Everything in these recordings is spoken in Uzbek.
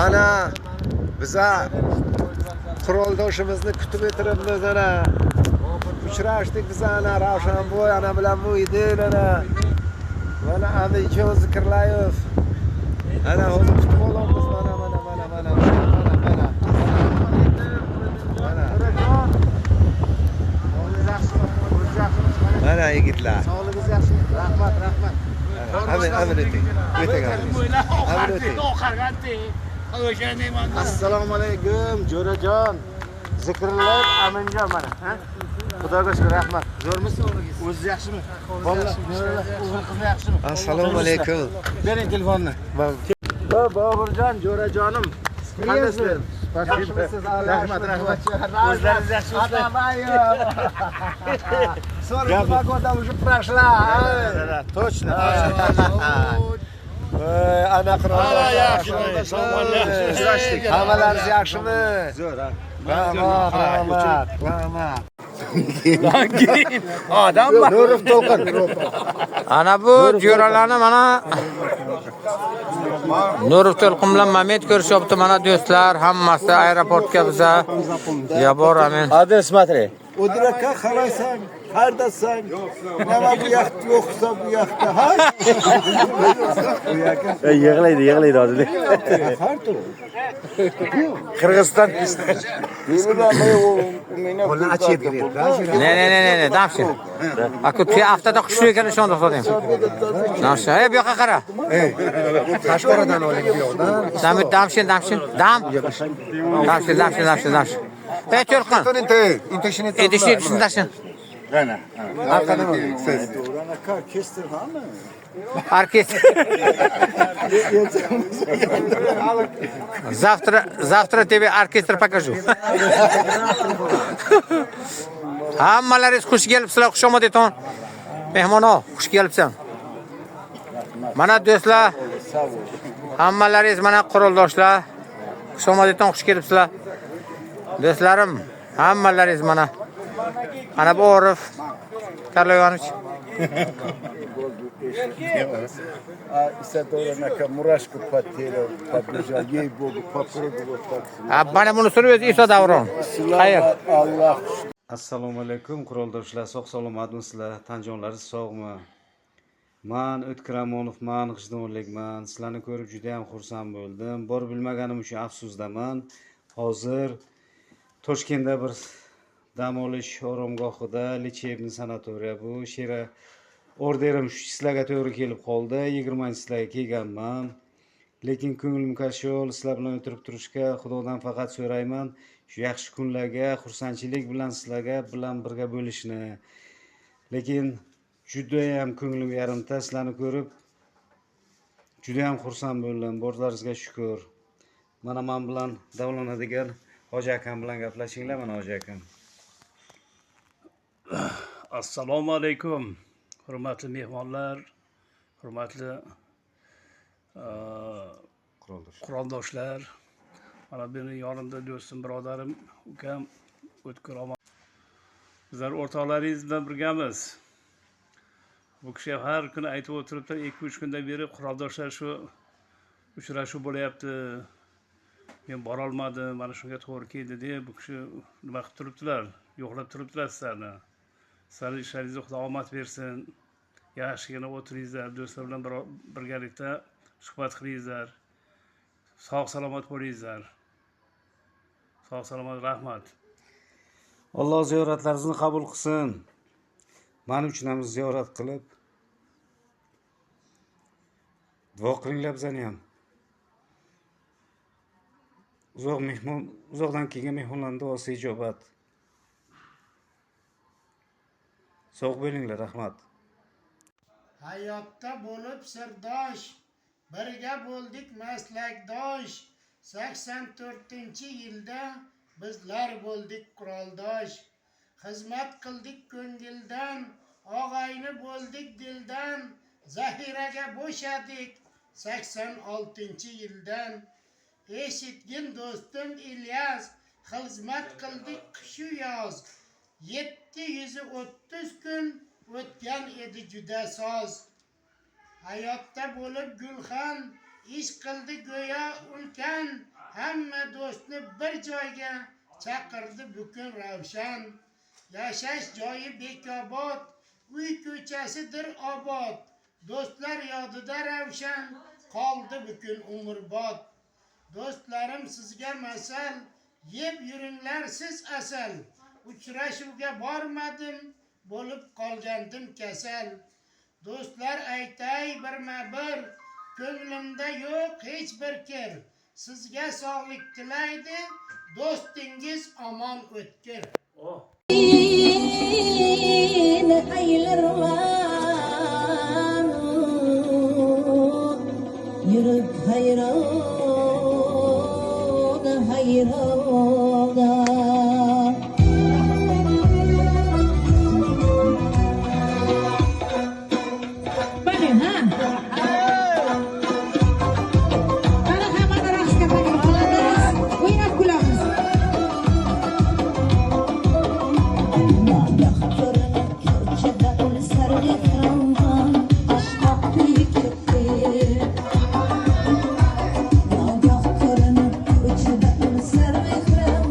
Ana biza quroldoshimizni kutib o'tiribmiz ana. Uchrashdik biz ana Ravshanboy ana bilan Muhidin ana. Mana Amijon Zikrlayev. Ana hozir kutib olamiz mana. Mana yigitlar. Sog'ligingiz yaxshi. Rahmat. Amin eting. Assalomu alaykum, Jo'rajon. Zikrlar Aminjon mana, ha? Xudoga shukr, rahmat. Zo'rmisiz? O'zingiz yaxshimi? Bolalar, o'g'il qiz yaxshimi? Assalomu alaykum. Bering telefonni. Boburjon, Jo'rajonim. Qandaysiz? Yaxshimisiz? Rahmat. O'zlaringiz yaxshimisiz? Sorry, погода уже прошла. Да, точно. Ana quroldoshlar. Hammalaringiz yaxshimi? Zo'r, ha. Rahmat. Odam bor. Nurov to'lqin. Ana bu jo'ralarni mana Nurov to'lqin bilan Mamet ko'rishyapti. Mana do'stlar, hammasi aeroportga biza yaboramen. Adres смотри. O'diraka qarasang, qardasan. Nima bu yoqda yo'qsa bu yoqda, ha? Yig'laydi hozir. Qirg'iziston. Qo'lni ochib beradi. Ne, damshin. Aku tu haftada qushni ekan shunda to'xtadim. Damshin, bu yoqqa qara. Qashqaradan oling bu yoqdan. Damshin. Damshin. Ey to'lqin. Idishni dashin. Mana. Arqadan oling. Siz. O'ranaka kestirganmi? Orkestr. Завтра тебе оркестр покажу. Hammalaringiz xush kelibsizlar, xushomad eting. Mehmonlar, xush kelibsan. Mana do'stlar, hammalaringiz mana quroldoshlar, xushomad eting, xush kelibsizlar. Do'stlarim, hammalaringiz mana bu Orif Karloyevich. Isadora murashku потерял, побежал, ей-богу, попробовал вот так. Mana bunisi o'zi Iso Davron. Xayr. Alloh. Assalomu alaykum quroldoshlar, sog' salomatmisizlar? Tanjonlaringiz sog'mi? Men O'tkir Amonovman, G'ijdonlikman. Sizlarni ko'rib juda ham xursand bo'ldim. Bor bilmaganim uchun afsusdaman. Hozir Toshkentda bir dam olish oromgohida, lechebniy sanatoriya bu. Shera orderim sizlarga to'g'ri kelib qoldi. 20-sizlarga kelganman. Lekin ko'nglim kashol, sizlar bilan o'tirib turishga Xudodan faqat so'rayman. Shu yaxshi kunlarga, xursandchilik bilan sizlarga bilan birga bo'lishni. Lekin juda ham ko'nglim yarimta, sizlarni ko'rib juda ham xursand bo'ldim. Borlaringizga shukr. Mana men bilan davlanadigan Hoji akam bilan gaplashinglar, mana Hoji akam. Assalomu alaykum. Hurmatli mehmonlar, hurmatli quroldoshlar. Mana benim yonimda do'stim, birodarim, ukam O'tkir Amonov. Bizlar o'rtoqlaringiz bilan birgamiz. Bu kishi har kuni aytib o'tiribdi, 2-3 kundan beri quroldoshlar shu uchrashuv bo'layapti. Men bora olmadim, mana shunga to'g'ri keldi deb bu kishi nima qilib turibdilar, yo'qlab turibdilar sizlarni. Sizlarning ishlaringizga Xudo omad bersin. Yaxshigina o'tiringizlar, do'stlar bilan birgalikda suhbat qilingizlar. Sog' salomat bo'lingizlar. Sog' salomat, rahmat. Alloh ziyoratlaringizni qabul qilsin. Men uchun ham ziyorat qilib duo qilinglar bizani ham. Uzoqdan kelgan mehmonlarning duosi ijobat. Sog' bo'linglar, rahmat. Hayotda bo'lib sirdosh, birga bo'ldik maslakdosh. 84-yilda bizlar bo'ldik quroldosh. Xizmat qildik ko'ngildan, og'ayni bo'ldik dildan. Zahiraga bo'shadik 86-yildan. Eshitgin do'stim İlyas, xizmat qildik qish-u yoz. 730 kun o'tgan edi juda soz. Hayotda bo'lib gulxan, ish qildi go'yo ulkan, hamma do'stni bir joyga chaqirdi bukun ravshan. Yashash joyi bekobod, uy ko'chasidir obod, do'stlar yodida ravshan, qoldi bukun umrbod. Do'stlarim sizga masal, yeb yuringlar siz asal. Uchrashuvga bormadim, bo'lib qolgandim kasal. Do'stlar aytay birma-bir, ko'nglimda yo'q hech bir kir. Sizga sog'lik tilaydi, do'stingiz omon o'tkir. Yürüp hayroga hayroga Bani ha Ana hamma raqsga taklif qilamiz. O'ynab kulamiz. Ko'chada ul sarga qilgan ashqoq tuyib ketdi. Nagah ko'rinib ko'chada ul sarga qilgan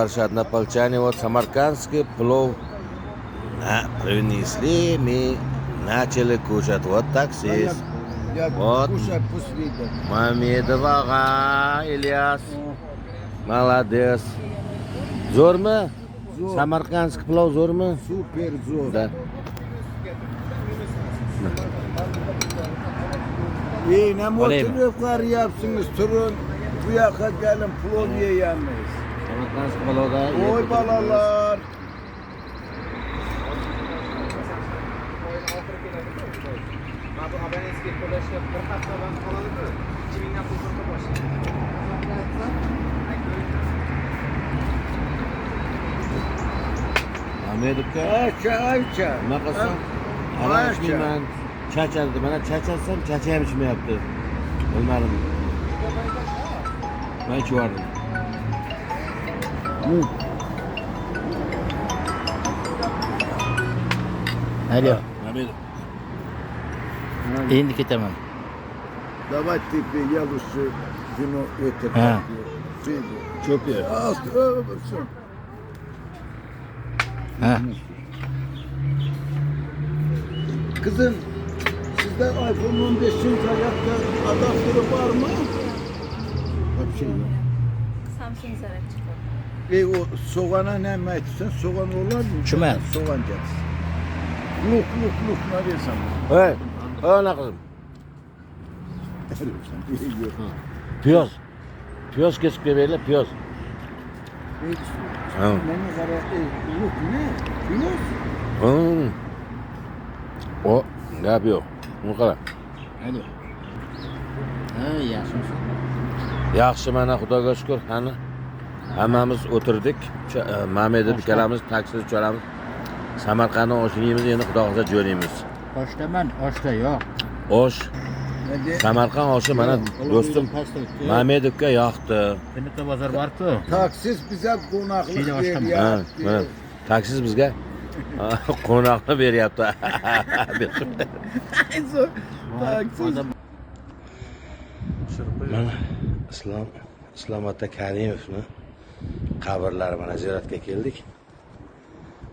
Farshad Napolchani, вот самаркандский плов. Принесли, мы начали кушать. Вот такси. Я Вот. кушать после еды. Мамедов ага, Ильяс. Молодец. Zo'rmi? Zo'r. Samarqandskiy plov zo'rmi? Super zo'r. Da. Nima o'tirib qarayapsınız? Turun. Bu yoqqa gelin plov yeyamiz. Samarqandskiy plovda. Oy balalar. Hamedovga Ayça. nima qilsam? Ana ichmayman. Chachadi. Mana chachatsam, chacha ham ichmayapti. Bilmadim. Men ichyordim. Alo, Hamedov. endi ketaman. Давай тебе я лучше вино это. Ha. Cho'pi. Все. Ha. Kızım sizde iPhone 15'in ayakta adaptörü var mı? Bir şey yok. Samsung zarar çıkıyor. O soğana ne etsen soğan olur mu? Çimen. Soğan gel. Luk ne diyorsan. Hey, ana qizim. Piyoz. Piyoz kesib beraylik, piyoz. Ha. Bana qara, luk ne? Piyoz. O, gap yo'q. Uni qara. Alo. Ha, yaxshimisiz? Yaxshi, mana Xudoga shukr. Qani hammamiz o'tirdik. Mamedov ikkalamiz taksida uchalamiz. Samarqanddan osh yeymiz, endi Xudo xohlasa jo'naymiz. Oshdaman, oshda yo'q. Osh. Samarqand oshi mana do'stim Mamedovga yoqdi. Bitta bozor bor-ku. Taksiz bize konaklık Şeyde başka mı? Ha, mana taksiz bizga qo'noqni beryapti. Mana Islom ota Karimovni qabrlari mana ziyoratga keldik.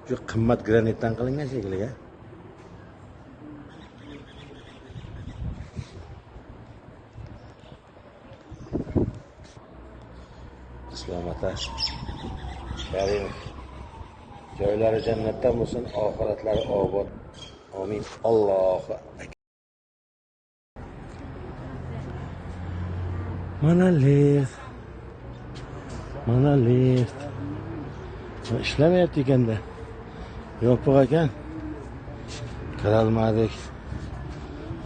Shu qimmat granitdan qilingan shekilli. Islom ota Karimov joylari jannatdan bo'lsin, oxiratlari obod. Amin. Allohu akbar. Mana lift. İşlemayapti ekanda. Yopiq ekan. Kirolmadik.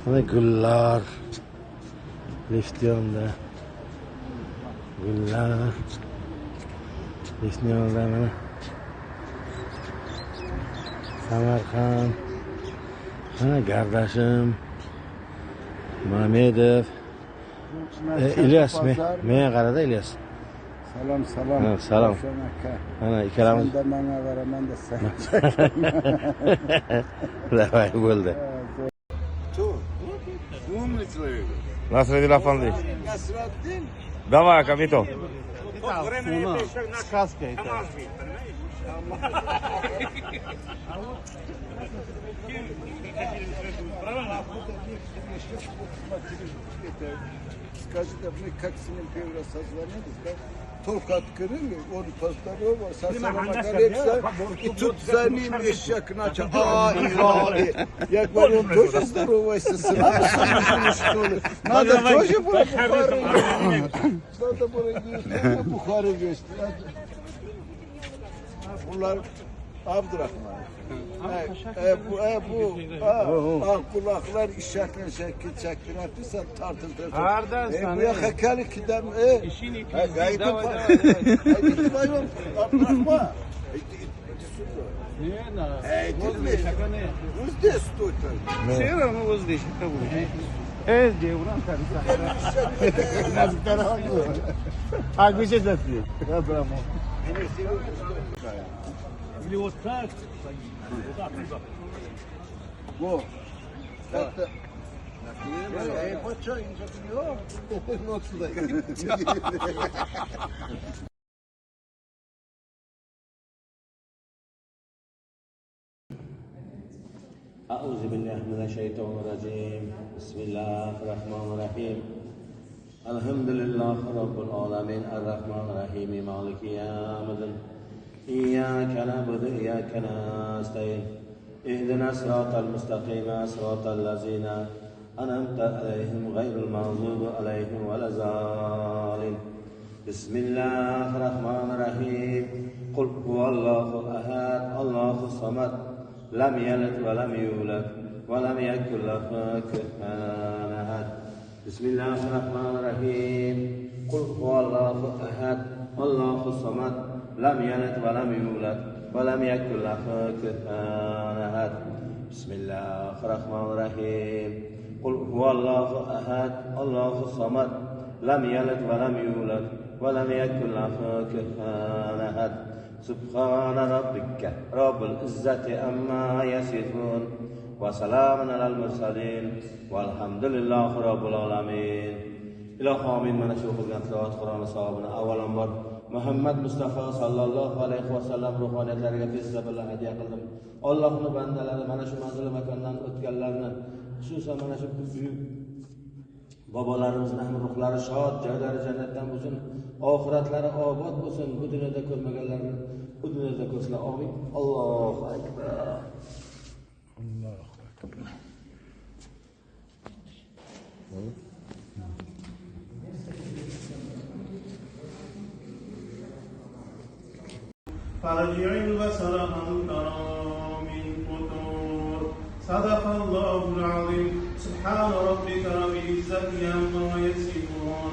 Mana gullar. Lift yonda. Gullar. Lift yonda mana. Samarqand. Mana Gardashim. Mamedov. İlyas men qarada İlyas. Salam. Ha, salam. Ana ikkalamiz. Sen de bana ver, ben de sen. Davay bo'ldi. Nasreddin Afandi. Nasreddin. Давай, Камито. Сказка это. Скажите, мы как с ним первый раз созвонились, да? Только открыли, он поздоровался, ассалам алейкум, и тут за ним ещак начал, я говорю, он тоже здоровайся, сразу что ли? Надо тоже было Бухару вести. Надо было Бухару вести. Bunlar Abdurrahman. Bu kulaklar işaretlen şekil çektirirsen tartılır. Kardeş, Bu ya hekalı kidem. İşini Gayet var. Gayet var. Abdurrahman. Uzde stoytan. Все равно воздействие того. Девран А где это ты? Или вот так? Bu. Hatta Paça inşaatı yok. Nasıl da? أعوذ بالله من الشيطان الرجيم. بسم الله الرحمن الرحيم. الحمد لله رب العالمين الرحمن الرحيم مالك يوم الدين. إياك نعبد وإياك نستعين. اهدنا الصراط المستقيم صراط الذين أنعمت عليهم غير المغضوب عليهم ولا الضالين. بسم الله الرحمن الرحيم. قل هو الله أحد الله الصمد لم يلد ولم يولد ولم يكن له كفوا أحد. بسم الله الرحمن الرحيم. قل هو الله أحد الله الصمد لم يلد ولم يولد ولم يكن له كفوا أحد. بسم الله الرحمن الرحيم. قل هو الله أحد الله الصمد لم يلد ولم يولد ولم يكن له كفوا أحد. سبحان ربك رب العزة عما يصفون وسلام على المرسلين والحمد لله رب العالمين. Ilohi amin. Mana shu o'qilgan tilovat Qur'oni savobini avvalambor Muhammad Mustafa sallallohu alayhi vasallam ruhoniyatlariga tezda bilan hadiya qildim. Allohning bandalari mana shu manzil makondan o'tganlarni, xususan mana shu buyuk bobolarimizni ham ruhlari shod, joylari jannatdan bo'lsin, oxiratlari obod bo'lsin. Bu dunyoda ko'rmaganlarni bu dunyoda ko'rsinlar. Amin. Allohu akbar. Allohu akbar. فرجع البصر هل ترى من فطور. صدق الله العظيم. سبحان ربك رب العزة عما يصفون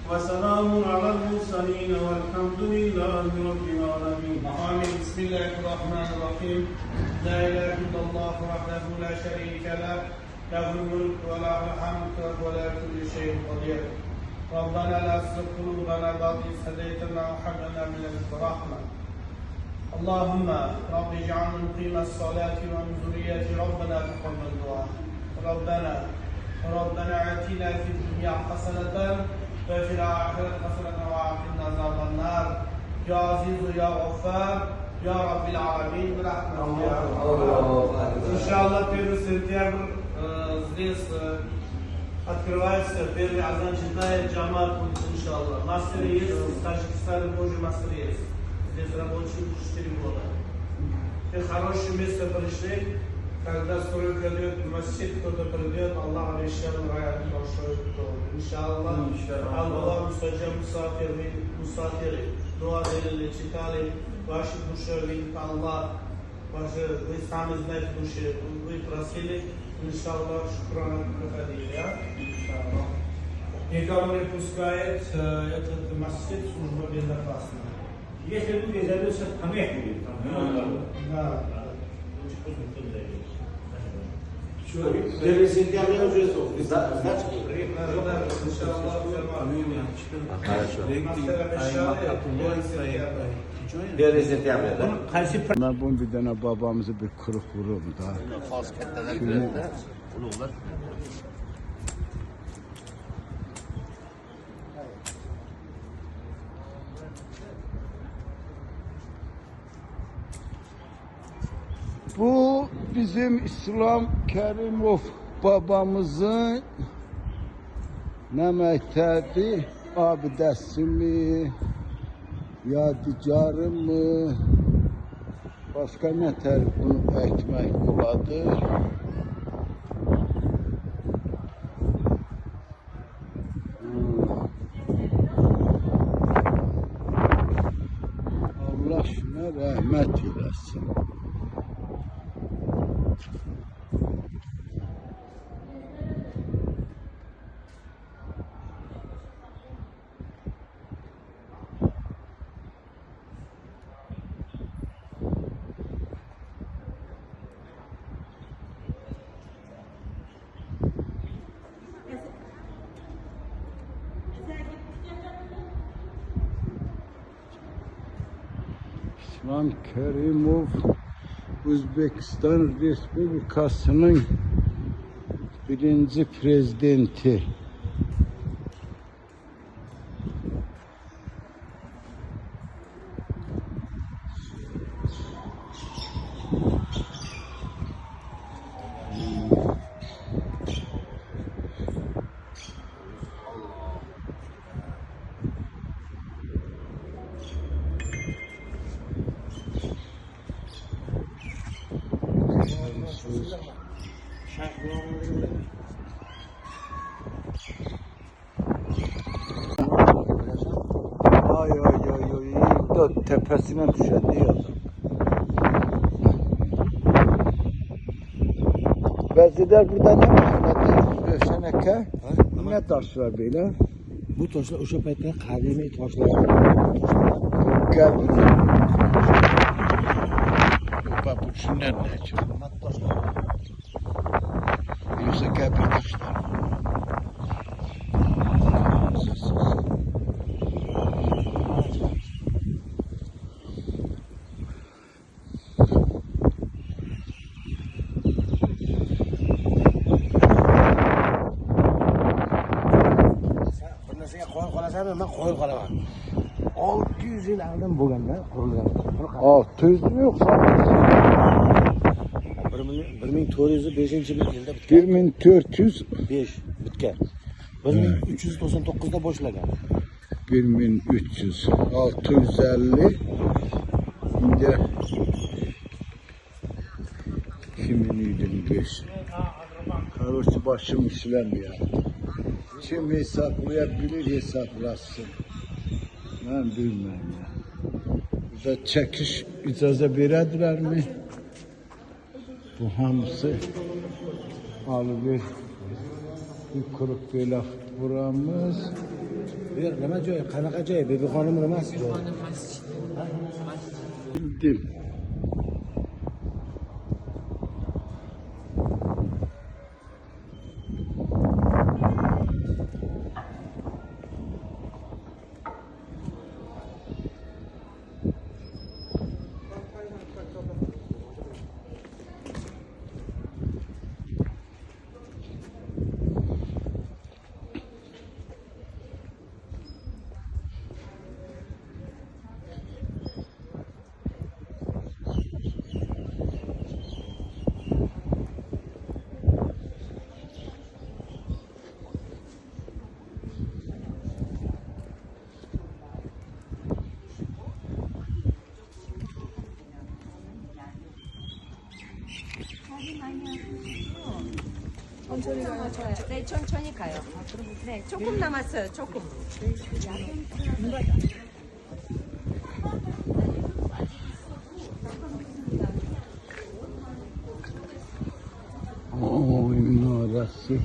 وسلام على المرسلين والحمد لله رب العالمين. آمين. بسم الله الرحمن الرحيم. لا إله إلا الله وحده لا شريك له له الملك وله الحمد ولا كل شيء قدير. ربنا لا تزغ قلوبنا بعد إذ هديتنا وهب لنا من لدنك رحمة. اللهم رب اجعلنا مقيم الصلاة ومن ذريتي ربنا تقبل دعاء. ربنا آتنا في الدنيا حسنة وفي الآخرة حسنة وقنا عذاب النار. يا عزيز يا غفار يا رب العالمين برحمتك يا الله. Иншаллах 1 сентябрь здесь открывается первый азан, читает джамат, иншаллах. Мастер есть, в Таджикистане тоже мастер есть. Здесь рабочий 4 года. И хорошее место пришли, когда стройка идет, масjid кто-то придет, Аллах обещал рай большой дом. Иншаллах, Аллах мустаджаб мусафиры, дуа делали, читали, ваши душевные, Аллах, ваши, вы сами знаете души, вы просили, иншаллах, шукрана проходили, иншаллах. Никого не пускает этот масjid, служба безопасности. Если люди зайдутся, помех будет. Да. Первый сентября уже значки. Хорошо. 1 сентября, да? Ben bunu bir tane babamızı bir kırık vururum da. Bu bizim İslam Kerimov babamızın ne mektəbi, abidəsi mi, yadigarı mı, başka ne tər bunu ekmek oladır. Allah şuna rahmet eylesin. İslam Kerimov Özbekistan Respublikası'nın birinci prezidenti. Ay ay ay ay. Da tepesine düşen diyor. Bezdiler burada ne var? Döşeneke. Ne taşlar böyle? Bu toshlar o'sha paytda qadimiy toshlar. Geldi. Bak bu şunlar ne çok. Yoksa kapı taşlar. Bir narsaga qo'yib qolasanmi? Men qo'yib qolaman. 600 yil oldin bo'lganda qurilgan. 600 mi yoksa? 1405-yilda bitgan. 1405 bitgan. 1399'da boshlagan. 1300 650 şimdi 2025 Karısı başım işlemiyor. Kim hesaplayabilir hesaplasın. Ben bilmem ya. Burada çekiş icazə verədilər mi? Bu hamısı alıver. Bir kuruq belə buramız. Bir nima joy? Qanaqa joy? Bebixonim emas joy. Bildim. 천천히 가요. 네, 천천히 가요. 네, 조금 남았어요. 조금. Oy minaresi.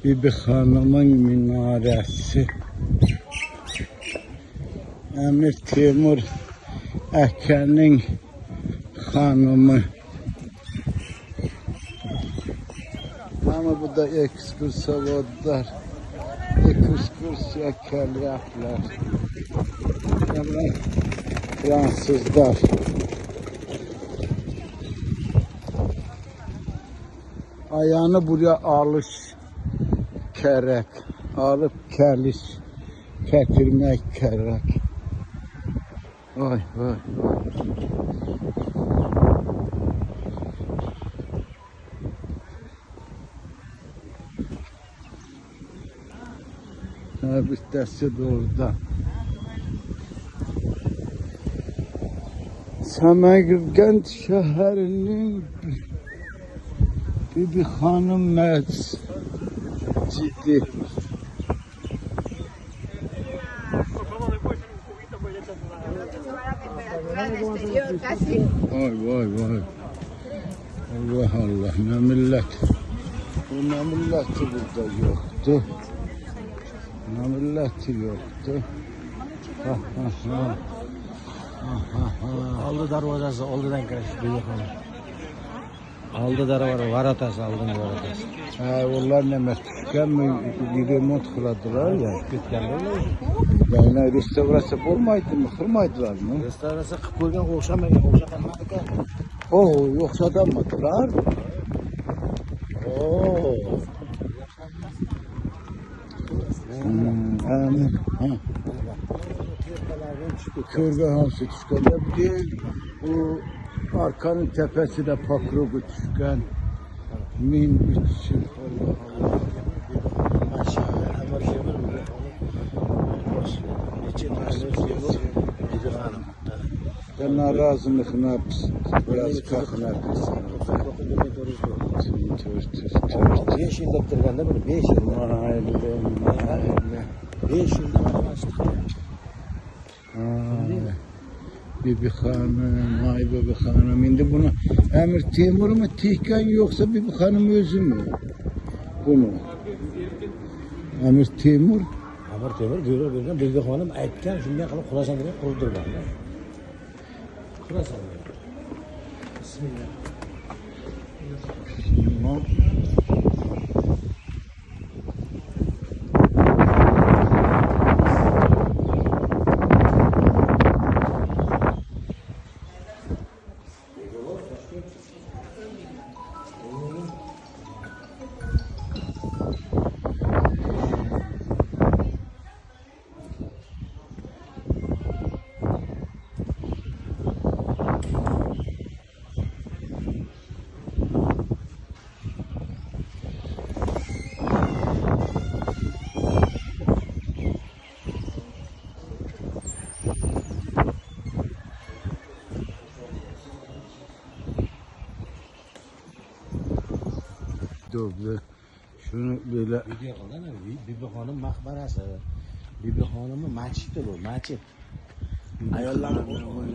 Bibi Hanım'ın minaresi. Emir Timur Eken'in hanımı. Ama bu da ekskursiyalar. Ekskursiya kellepler. Ama Fransızlar. Ayağını buraya alış gerek. Alıp geliş getirmek gerek. Vay vay vay. Bitesi de orada. Semerkant şehrinin Bibi Hanım Mescidi. Vay vay vay. Allah Allah ne millet. Bu ne milleti burada yoktu. Ne milleti yoktu. Ha ha ha. Oldi darvozasi oldidan kirish buyurgan. Oldi darvoza varotasi oldingi varotasi. Ha onlar ne meşgul mi remont kıladılar ya. Ketganlar. Yani restorasyya olmaydı mı? Kırmaydılar mı? Restoratsiya qilib qo'ygan o'xshamagan, o'xshatanmadi-ku. Oo yoksadanmadılar. Oo. Amin. Ha. Körge hamsi düşkende bu değil. Bu arkanın tepesi de pakrogu düşken. 1300 Allah Allah. Maşallah, Amir Temur necha narsa Bibi Hanım. Ben narazılıkına Biraz kakınar kızsın. 5 yil deb turganda buni 5 yil. Mayli. 5 yilda mana chiqdi. Bibi hanım, ay bibi hanım. Şimdi bunu Emir Temur mu tihkan yoksa Bibi hanım özü mü? Bunu. Emir Temur. Amir Temur buyruq bergan, Bibi xonim aytgan, shunday qilib Xorasonga qurdirgan. Xuroson. Bismillah. Doğru. Şunu böyle Video qilgan, Bibi xonim maqbarasi. Bibi xonimning masjidi bu, masjid. Ayollarni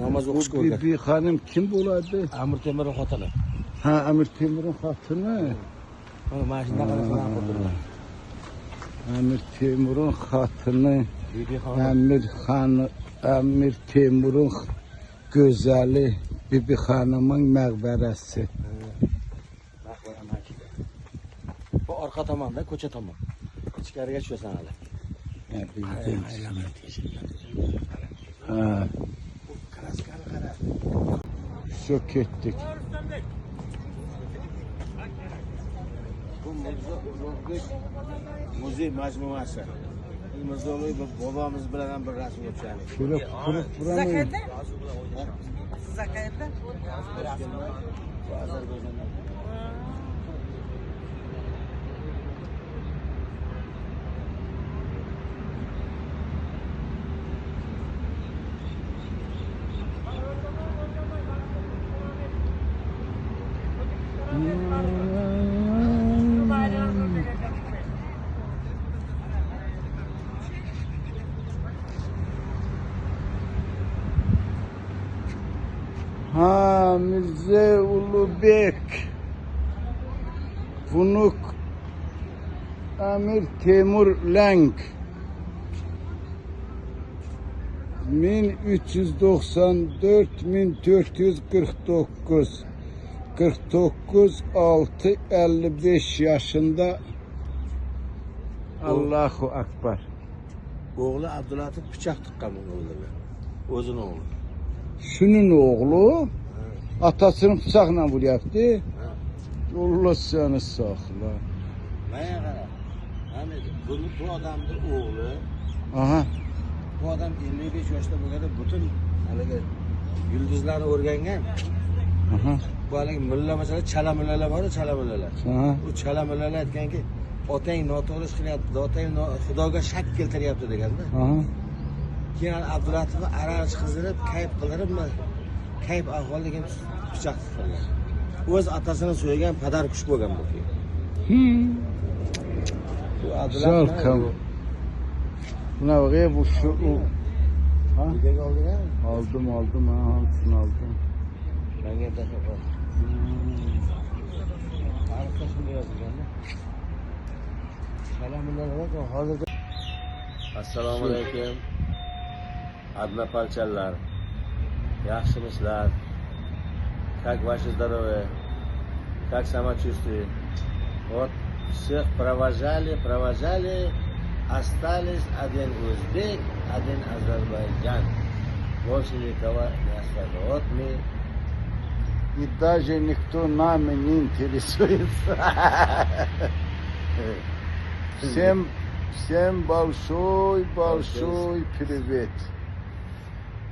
namoz o'qishga o'rgatgan. Bibi hanım kim bo'lardi? Amir Temurning xotini. Ha, Emir Temur'un xotini. Mana mashina qilib qurdirgan. Emir Temur'un xotini. Bibi xonim. Emir Temur'un gözəli Bibi hanımın məqbərəsi. Maqbara masjidi. Bu orqa tomonda, ko'cha tomon. Ichkariga tushasan hali. Ne bildim. Ha. Kraskani qara. Şok ettik. Bu muzey majmuasi. Mirzo Ulug'bek bobomiz bilan ham bir rasm o'tishamiz. Şöyle kurup buramı. Ha, Mirza Ulubek. Vunuk Emir Temur Lenk. 1394-1449 49-6-55 yaşında. Allahu Akbar. O'g'li Abdulatif pichoq tuqqan o'g'liga. O'zining o'g'li. Şunun oğlu atasını bıçakla vuruyordu. Allah seni sakla. Mana qara. Hamid, bu odamning o'g'li. Aha. Bu odam 55 yoshda bo'lganda butun haligi yulduzlarni o'rgangan. Aha. Bu haligi mulla masalan chala mullalar bor, chala mullalar. Aha. U chala mullalar aytganki, otang noto'g'ri ish qilyapti, otang Xudoga shak keltiryapti deganda. Aha. Keyin Abdulatifni araq qizdirib, kayf qildiribmi? Kayf ahvolligini pichoq qilgan. O'z otasini so'ygan padar kuch bo'lgan bu. Bu Zalkam. Buna bakayım bu şu. Ha? Videoga oldingmi? Aldım ha, hamısını aldım. Menga tashlab qo'y. Arifda shunday yozilgan-da. Salomlar hozirda. Assalomu alaykum. Однополчанlar. Yaxshimisizlar? Как ваши здоровье? Как самочувствие? Вот всех провожали, остались один узбек, один Азербайджан. Больше никого не осталось. Вот мы. И даже никто нами не интересуется. Всем большой привет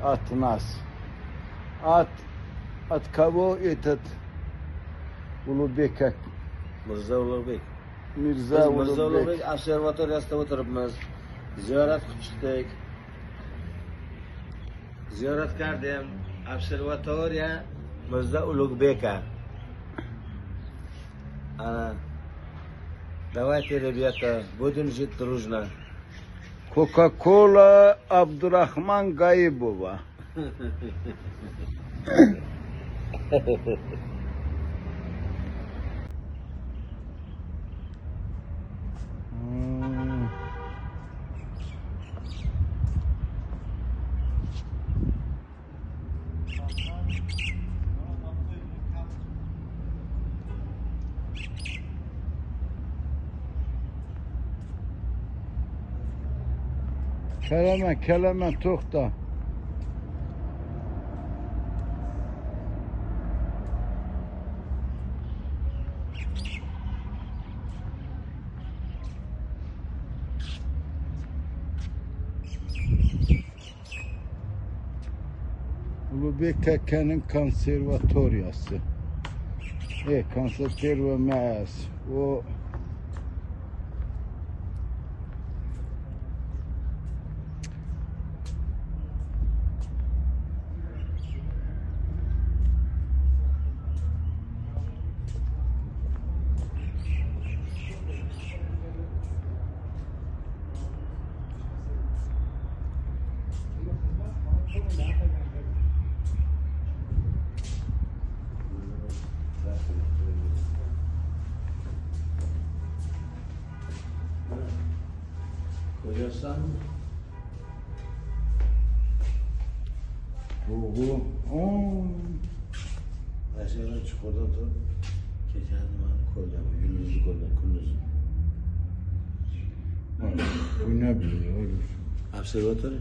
от нас. От кого этот Ulubek? Mirzo Ulug'bek. Mirza Ulug'bek observatoriyasida o'tiribmiz. Ziyorat qilib chiqdik. Ziyorat qildim. Observatoriya Mirza Ulug'bek aka. Ana. Давайте, ребята, будем жить дружно. Coca-Cola Abdurrahman Gayibova. Kelime to'xta. Ulug'bek akaning konservatoriyasi. Konservatoriya emas. O Ko'rsan? Aşağıdan çukurdan turib kechani mani ko'rdim, yulduzni ko'rdim, kunduzi. Bu ne biliyor? Observatoriya.